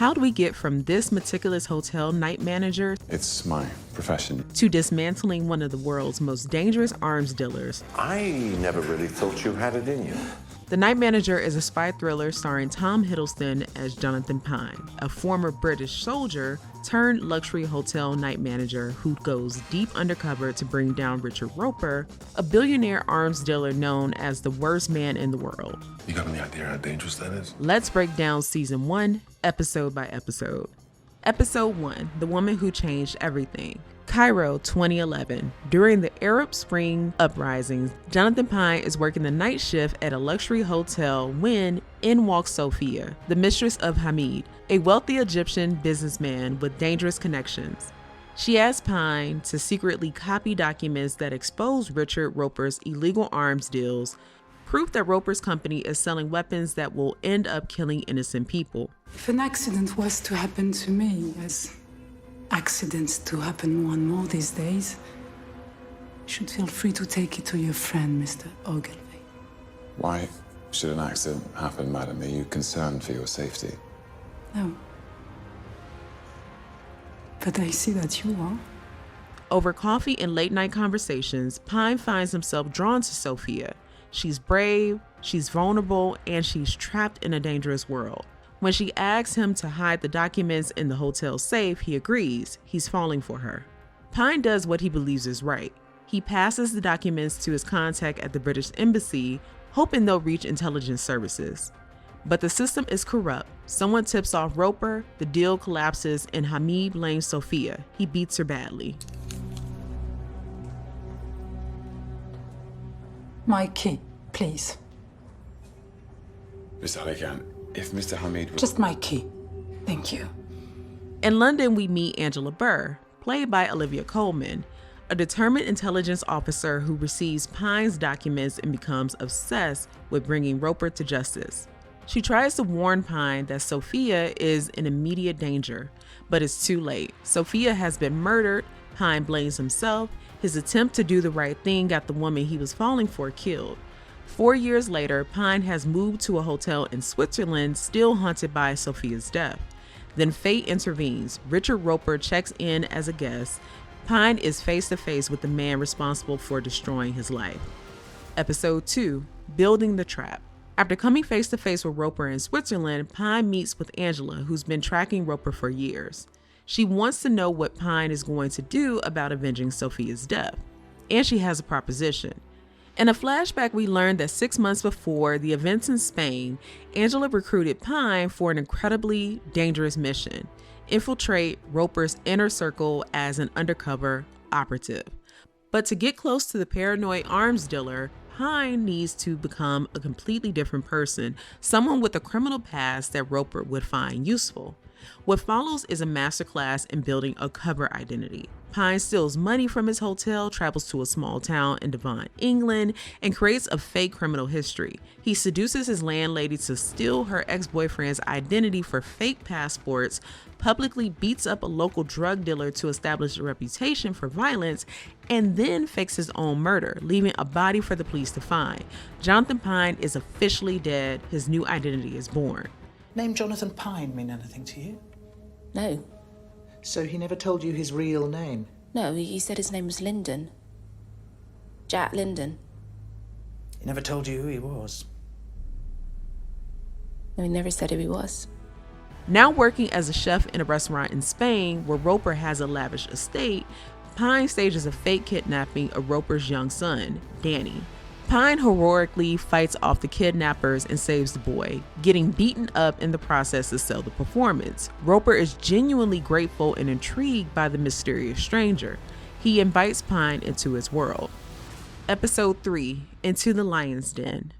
How do we get from this meticulous hotel night manager It's my profession. to dismantling one of the world's most dangerous arms dealers? I never really thought you had it in you. The Night Manager is a spy thriller starring Tom Hiddleston as Jonathan Pine, a former British soldier turned luxury hotel night manager who goes deep undercover to bring down Richard Roper, a billionaire arms dealer known as the worst man in the world. You got any idea how dangerous that is? Let's break down season 1, episode by episode. Episode 1, The Woman Who Changed Everything. Cairo, 2011. During the Arab Spring uprisings, Jonathan Pine is working the night shift at a luxury hotel when in walks Sophia, the mistress of Hamid, a wealthy Egyptian businessman with dangerous connections. She asks Pine to secretly copy documents that expose Richard Roper's illegal arms deals, proof that Roper's company is selling weapons that will end up killing innocent people. If an accident was to happen to me, as accidents do happen more and more these days, you should feel free to take it to your friend, Mr. Ogilvy. Why should an accident happen, madam? Are you concerned for your safety? No. But I see that you are. Over coffee and late-night conversations, Pine finds himself drawn to Sophia. She's brave, she's vulnerable, and she's trapped in a dangerous world. When she asks him to hide the documents in the hotel safe, he agrees. He's falling for her. Pine does what he believes is right. He passes the documents to his contact at the British Embassy, hoping they'll reach intelligence services. But the system is corrupt. Someone tips off Roper, the deal collapses, and Hamid blames Sophia. He beats her badly. My key, please. Mr. Halikan, if Mr. Hamid was... Just my key. Thank you. In London, we meet Angela Burr, played by Olivia Colman, a determined intelligence officer who receives Pine's documents and becomes obsessed with bringing Roper to justice. She tries to warn Pine that Sophia is in immediate danger, but it's too late. Sophia has been murdered, Pine blames himself, his attempt to do the right thing got the woman he was falling for killed. 4 years later, Pine has moved to a hotel in Switzerland, still haunted by Sophia's death. Then fate intervenes. Richard Roper checks in as a guest. Pine is face to face with the man responsible for destroying his life. Episode 2, Building the Trap. After coming face to face with Roper in Switzerland, Pine meets with Angela, who's been tracking Roper for years. She wants to know what Pine is going to do about avenging Sophia's death. And she has a proposition. In a flashback, we learned that 6 months before the events in Spain, Angela recruited Pine for an incredibly dangerous mission: infiltrate Roper's inner circle as an undercover operative. But to get close to the paranoid arms dealer, Pine needs to become a completely different person, someone with a criminal past that Roper would find useful. What follows is a masterclass in building a cover identity. Pine steals money from his hotel, travels to a small town in Devon, England, and creates a fake criminal history. He seduces his landlady to steal her ex-boyfriend's identity for fake passports, publicly beats up a local drug dealer to establish a reputation for violence, and then fakes his own murder, leaving a body for the police to find. Jonathan Pine is officially dead. His new identity is born. Name Jonathan Pine mean anything to you? No. So he never told you his real name? No, he said his name was Lyndon. Jack Lyndon. He never told you who he was? No, he never said who he was. Now working as a chef in a restaurant in Spain where Roper has a lavish estate, Pine stages a fake kidnapping of Roper's young son, Danny. Pine heroically fights off the kidnappers and saves the boy, getting beaten up in the process to sell the performance. Roper is genuinely grateful and intrigued by the mysterious stranger. He invites Pine into his world. Episode 3, Into the Lion's Den.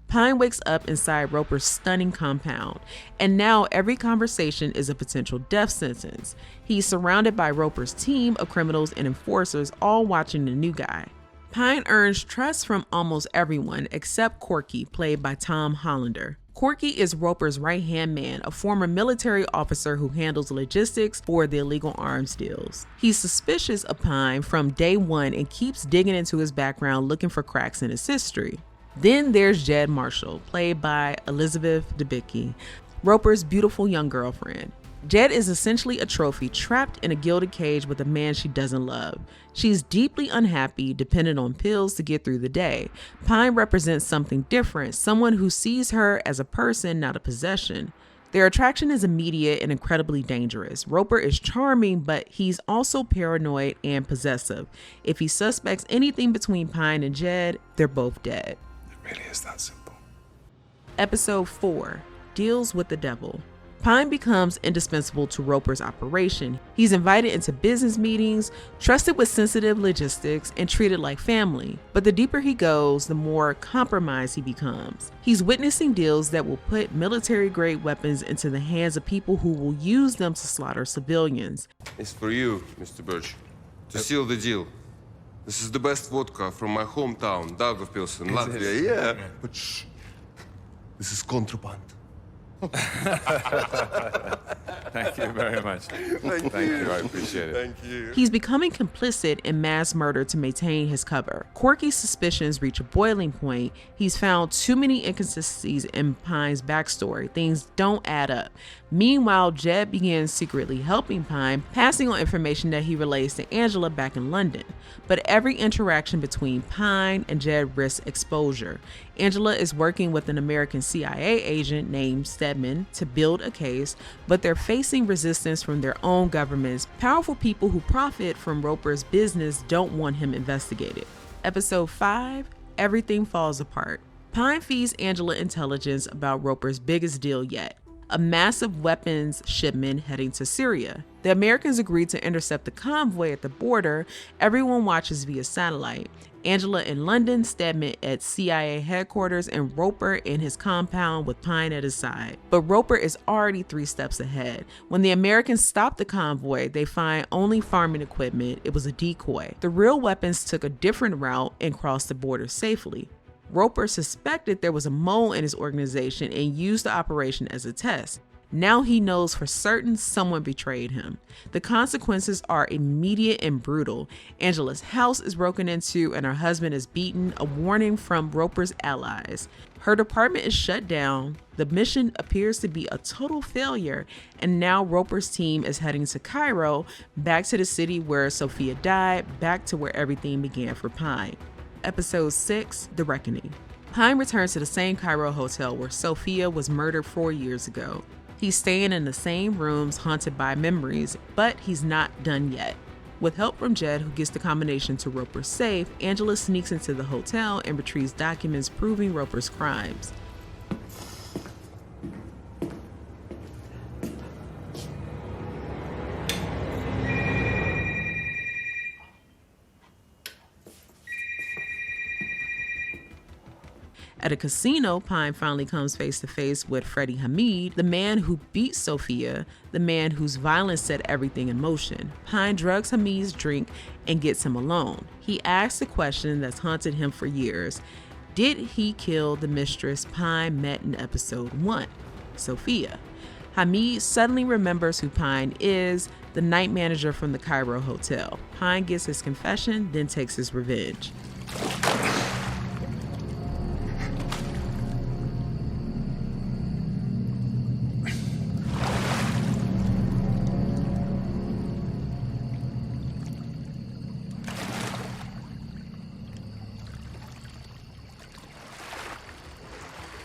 Pine wakes up inside Roper's stunning compound, and now every conversation is a potential death sentence. He's surrounded by Roper's team of criminals and enforcers, all watching the new guy. Pine earns trust from almost everyone except Corky, played by Tom Hollander. Corky is Roper's right-hand man, a former military officer who handles logistics for the illegal arms deals. He's suspicious of Pine from day one and keeps digging into his background looking for cracks in his history. Then there's Jed Marshall, played by Elizabeth Debicki. Roper's beautiful young girlfriend. Jed is essentially a trophy trapped in a gilded cage with a man she doesn't love. She's deeply unhappy, dependent on pills to get through the day. Pine represents something different, someone who sees her as a person, not a possession. Their attraction is immediate and incredibly dangerous. Roper is charming, but he's also paranoid and possessive. If he suspects anything between Pine and Jed, they're both dead. It really is that simple. Episode 4, Deals with the Devil. Pine becomes indispensable to Roper's operation. He's invited into business meetings, trusted with sensitive logistics, and treated like family. But the deeper he goes, the more compromised he becomes. He's witnessing deals that will put military-grade weapons into the hands of people who will use them to slaughter civilians. It's for you, Mr. Birch, to seal the deal. This is the best vodka from my hometown, Daugavpils in Latvia. Yeah, but shh. This is contraband. Thank you very much. Thank you. I appreciate it. Thank you. He's becoming complicit in mass murder to maintain his cover. Corky's suspicions reach a boiling point. He's found too many inconsistencies in Pine's backstory. Things don't add up. Meanwhile, Jed begins secretly helping Pine, passing on information that he relays to Angela back in London. But every interaction between Pine and Jed risks exposure. Angela is working with an American CIA agent named Stedman to build a case, but they're facing resistance from their own governments. Powerful people who profit from Roper's business don't want him investigated. Episode 5, Everything Falls Apart. Pine feeds Angela intelligence about Roper's biggest deal yet, a massive weapons shipment heading to Syria. The Americans agreed to intercept the convoy at the border. Everyone watches via satellite. Angela in London, Stedman at CIA headquarters, and Roper in his compound with Pine at his side. But Roper is already 3 steps ahead. When the Americans stop the convoy, they find only farming equipment. It was a decoy. The real weapons took a different route and crossed the border safely. Roper suspected there was a mole in his organization and used the operation as a test. Now he knows for certain someone betrayed him. The consequences are immediate and brutal. Angela's house is broken into and her husband is beaten, a warning from Roper's allies. Her department is shut down. The mission appears to be a total failure, and now Roper's team is heading to Cairo, back to the city where Sophia died, back to where everything began for Pine. Episode 6, The Reckoning. Pine returns to the same Cairo hotel where Sophia was murdered 4 years ago. He's staying in the same rooms haunted by memories, but he's not done yet. With help from Jed, who gets the combination to Roper's safe, Angela sneaks into the hotel and retrieves documents proving Roper's crimes. At a casino, Pine finally comes face to face with Freddie Hamid, the man who beat Sophia, the man whose violence set everything in motion. Pine drugs Hamid's drink and gets him alone. He asks the question that's haunted him for years. Did he kill the mistress Pine met in episode 1, Sophia? Hamid suddenly remembers who Pine is, the night manager from the Cairo hotel. Pine gets his confession, then takes his revenge.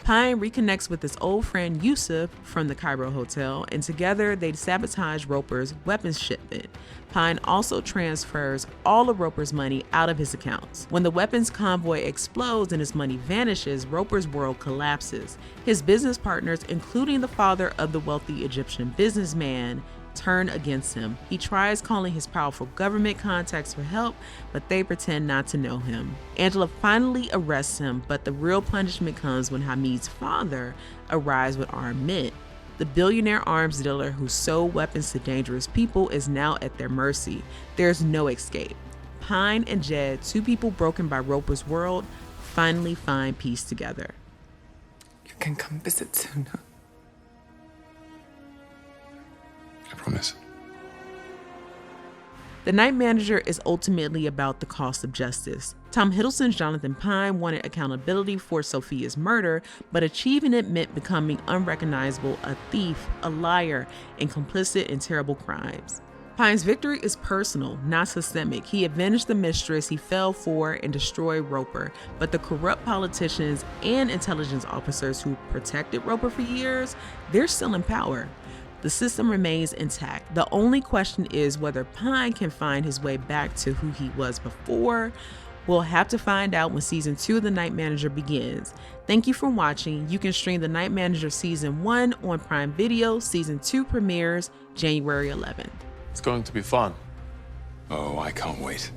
Pine reconnects with his old friend Yusuf from the Cairo hotel, and together they sabotage Roper's weapons shipment. Pine also transfers all of Roper's money out of his accounts. When the weapons convoy explodes and his money vanishes, Roper's world collapses. His business partners, including the father of the wealthy Egyptian businessman, turn against him. He tries calling his powerful government contacts for help, but they pretend not to know him. Angela finally arrests him, but the real punishment comes when Hamid's father arrives with armed men. The billionaire arms dealer who sold weapons to dangerous people is now at their mercy. There's no escape. Pine and Jed, 2 people broken by Roper's world, finally find peace together. You can come visit soon. I promise. The Night Manager is ultimately about the cost of justice. Tom Hiddleston's Jonathan Pine wanted accountability for Sophia's murder, but achieving it meant becoming unrecognizable, a thief, a liar, and complicit in terrible crimes. Pine's victory is personal, not systemic. He avenged the mistress he fell for and destroyed Roper, but the corrupt politicians and intelligence officers who protected Roper for years, they're still in power. The system remains intact. The only question is whether Pine can find his way back to who he was before. We'll have to find out when season 2 of The Night Manager begins. Thank you for watching. You can stream The Night Manager season 1 on Prime Video. Season 2 premieres January 11th. It's going to be fun. Oh, I can't wait.